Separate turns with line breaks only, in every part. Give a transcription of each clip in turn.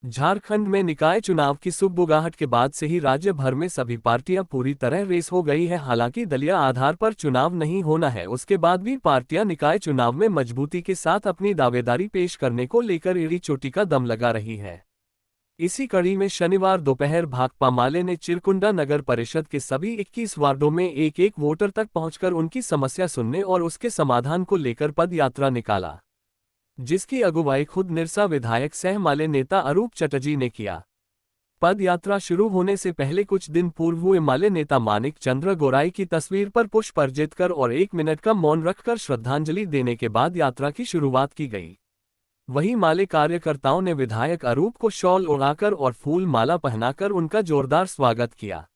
झारखंड में निकाय चुनाव की सुगबुगाहट के बाद से ही राज्य भर में सभी पार्टियां पूरी तरह रेस हो गई है। हालांकि दलीय आधार पर चुनाव नहीं होना है, उसके बाद भी पार्टियां निकाय चुनाव में मजबूती के साथ अपनी दावेदारी पेश करने को लेकर एड़ी चोटी का दम लगा रही है। इसी कड़ी में शनिवार दोपहर भाकपा माले ने चिरकुंडा नगर परिषद के सभी 21 वार्डों में एक एक वोटर तक पहुंचकर उनकी समस्या सुनने और उसके समाधान को लेकर पद यात्रा निकाला, जिसकी अगुवाई खुद निरसा विधायक सह माले नेता अरूप चटर्जी ने किया। पद यात्रा शुरू होने से पहले कुछ दिन पूर्व हुए माले नेता मानिक चंद्र गोराई की तस्वीर पर पुष्प अर्पित कर और 1 मिनट का मौन रखकर श्रद्धांजलि देने के बाद यात्रा की शुरुआत की गई। वहीं माले कार्यकर्ताओं ने विधायक अरूप को शॉल ओढ़ाकर और फूल माला पहनाकर उनका जोरदार स्वागत किया।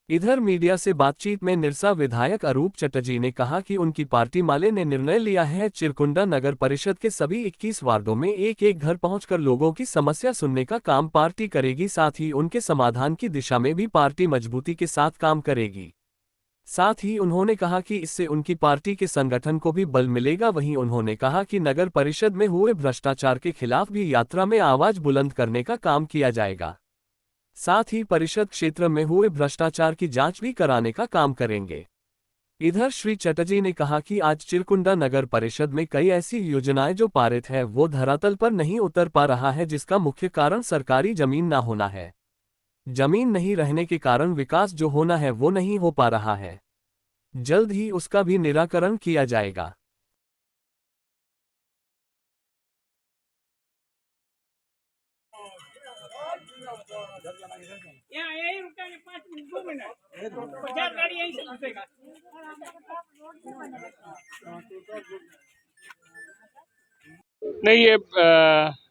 इधर मीडिया से बातचीत में निरसा विधायक अरूप चटर्जी ने कहा कि उनकी पार्टी माले ने निर्णय लिया है चिरकुंडा नगर परिषद के सभी 21 वार्डों में एक एक घर पहुंचकर लोगों की समस्या सुनने का काम पार्टी करेगी। साथ ही उनके समाधान की दिशा में भी पार्टी मजबूती के साथ काम करेगी। साथ ही उन्होंने कहा कि इससे उनकी पार्टी के संगठन को भी बल मिलेगा। वहीं उन्होंने कहा कि नगर परिषद में हुए भ्रष्टाचार के खिलाफ भी यात्रा में आवाज बुलंद करने का काम किया जाएगा। साथ ही परिषद क्षेत्र में हुए भ्रष्टाचार की जांच भी कराने का काम करेंगे। इधर श्री चटर्जी ने कहा कि आज चिरकुंडा नगर परिषद में कई ऐसी योजनाएं जो पारित है वो धरातल पर नहीं उतर पा रहा है, जिसका मुख्य कारण सरकारी जमीन ना होना है। जमीन नहीं रहने के कारण विकास जो होना है वो नहीं हो पा रहा है। जल्द ही उसका भी निराकरण किया जाएगा।
यहाँ यही रुकेंगे 5 मिनट 2 मिनट 50 गाड़ी यहीं से घुसेगा।
नहीं, ये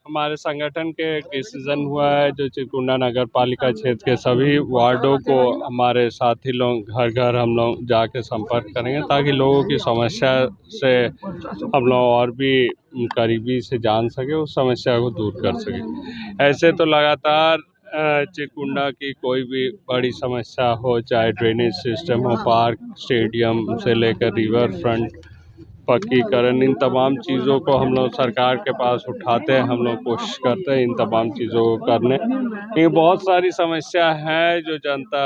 हमारे संगठन के डिसीजन हुआ है जो चिरकुंडा नगर पालिका क्षेत्र के सभी वार्डों को हमारे साथी लोग घर घर हम लोग जाके संपर्क करेंगे ताकि लोगों की समस्या से हम लोग और भी करीबी से जान सके, उस समस्या को दूर कर सके। ऐसे तो लगातार चिरकुंडा की कोई भी बड़ी समस्या हो, चाहे ड्रेनेज सिस्टम हो, पार्क, स्टेडियम से लेकर रिवर फ्रंट पक्कीकरण, इन तमाम चीज़ों को हम लोग सरकार के पास उठाते हैं। हम लोग कोशिश करते हैं इन तमाम चीज़ों को करने। ये बहुत सारी समस्या है जो जनता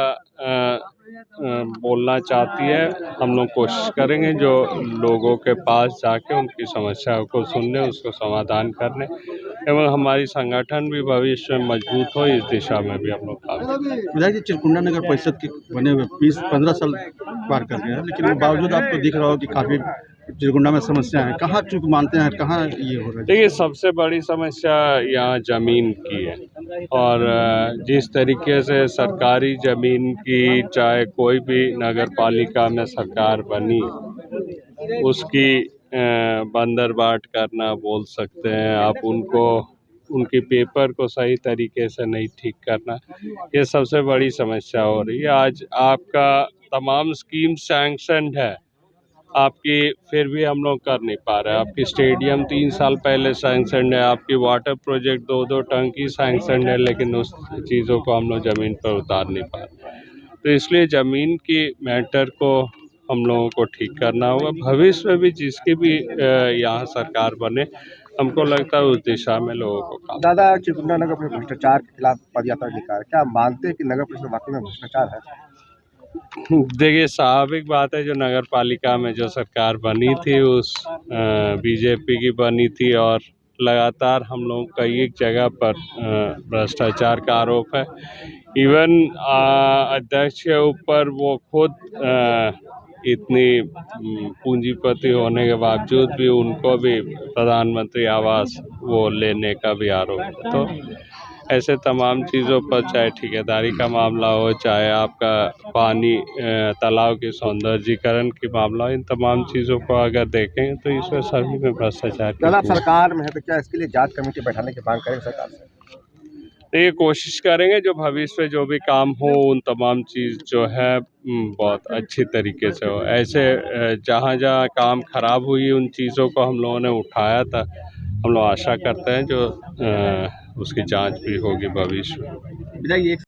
बोलना चाहती है। हम लोग कोशिश करेंगे जो लोगों के पास जाके उनकी समस्याओं को सुनने, उसको समाधान करने एवं हमारी संगठन भी भविष्य में मजबूत हो, इस दिशा में भी हम लोग काम करेंगे।
विधायक जी, चिरकुंडा नगर परिषद के बने हुए 20-15 साल पार कर गए हैं, लेकिन उसके बावजूद आपको दिख रहा हो कि काफ़ी चिरकुंडा में समस्या है। कहाँ चूक मानते हैं, कहाँ ये हो रहा है?
देखिए, सबसे बड़ी समस्या यहाँ ज़मीन की है और जिस तरीके से सरकारी ज़मीन की चाहे कोई भी नगर पालिका में सरकार बनी, उसकी बंदरबाट करना बोल सकते हैं आप, उनको उनके पेपर को सही तरीके से नहीं ठीक करना, ये सबसे बड़ी समस्या हो रही है। आज आपका तमाम स्कीम सैंक्शनड है आपकी, फिर भी हम लोग कर नहीं पा रहे हैं। आपकी स्टेडियम 3 साल पहले सैंक्शनड है, आपकी वाटर प्रोजेक्ट 2-2 टंकी सैंक्शनड है, लेकिन उस चीज़ों को हम लोग ज़मीन पर उतार नहीं पा रहे। तो इसलिए ज़मीन की मैटर को हम लोगों को ठीक करना होगा। भविष्य में भी जिसकी भी यहाँ सरकार बने, हमको लगता है उस दिशा में लोगों को काम।
दादा, चिरकुंडा नगर परिषद भ्रष्टाचार के खिलाफ पदयात्रा निकाल, क्या मानते हैं कि नगर परिषद वाकई में भ्रष्टाचार है?
देखिए, स्वाभाविक बात है, जो नगर पालिका में जो सरकार बनी थी उस बीजेपी की बनी थी और लगातार हम लोग कई एक जगह पर भ्रष्टाचार का आरोप है। इवन अध्यक्ष के ऊपर वो खुद इतनी पूंजीपति होने के बावजूद भी उनको भी प्रधानमंत्री आवास वो लेने का भी आरोप है। तो ऐसे तमाम चीज़ों पर, चाहे ठेकेदारी का मामला हो, चाहे आपका पानी तालाब के सौंदर्यीकरण की मामला हो, इन तमाम चीज़ों को अगर देखें तो इसमें सभी में भ्रष्टाचार
दादा, सरकार में है तो क्या इसके लिए जांच कमेटी बैठाने की मांग करें सरकार से?
ये कोशिश करेंगे जो भविष्य में जो भी काम हो उन तमाम चीज़ जो है बहुत अच्छी तरीके से हो। ऐसे जहाँ जहाँ काम खराब हुई उन चीज़ों को हम लोगों ने उठाया था। हम लोग आशा करते हैं जो उसकी जांच भी होगी भविष्य में।